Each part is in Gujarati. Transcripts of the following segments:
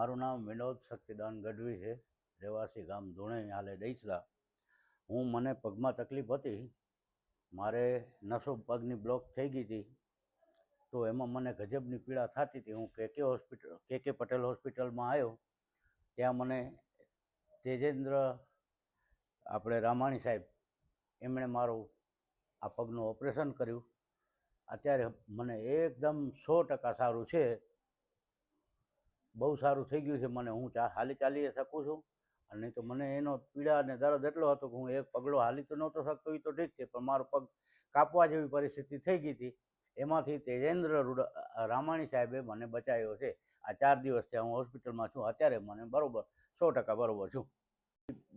મારું નામ વિનોદ શક્તિદાન ગઢવી છે, રહેવાસી ગામ ધુણે, હાલે દહીસરા. મને પગમાં તકલીફ હતી, મારે નસો પગની બ્લોક થઈ ગઈ હતી, તો એમાં મને ગજબની પીડા થતી હતી. હું કે પટેલ હોસ્પિટલમાં આવ્યો. ત્યાં મને તેજેન્દ્ર આપણે રામાણી સાહેબ એમણે મારું આ પગનું ઓપરેશન કર્યું. અત્યારે મને એકદમ 100% સારું છે, બહુ સારું થઈ ગયું છે મને. હું હાલી ચાલી શકું છું, અને તો મને એનો પીડા અને દર્દ એટલો હતો કે હું એક પગલો હાલી તો નહોતો શકતો, એ તો ઠીક છે, પણ મારો પગ કાપવા જેવી પરિસ્થિતિ થઈ ગઈ હતી. એમાંથી તેજેન્દ્ર રામાણી સાહેબે મને બચાવ્યો છે. આ 4 દિવસથી હું હોસ્પિટલમાં છું. અત્યારે મને બરાબર 100% બરાબર છું.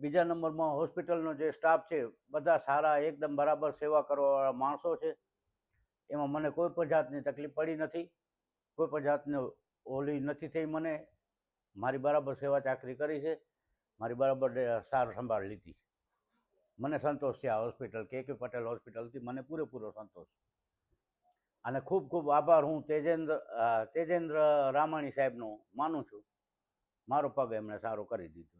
બીજા નંબરમાં હોસ્પિટલનો જે સ્ટાફ છે બધા સારા, એકદમ બરાબર સેવા કરવાવાળા માણસો છે. એમાં મને કોઈ પણ જાતની તકલીફ પડી નથી, કોઈ પણ જાતની ઓલી નથી થઈ. મને મારી બરાબર સેવા ચાકરી કરી છે, મારી બરાબર સાર સંભાળ લીધી. મને સંતોષ છે આ હોસ્પિટલ કે પટેલ હોસ્પિટલથી, મને પૂરેપૂરો સંતોષ. અને ખૂબ ખૂબ આભાર હું તેજેન્દ્ર રામાણી સાહેબનો માનું છું. મારો પગ એમણે સારો કરી દીધો.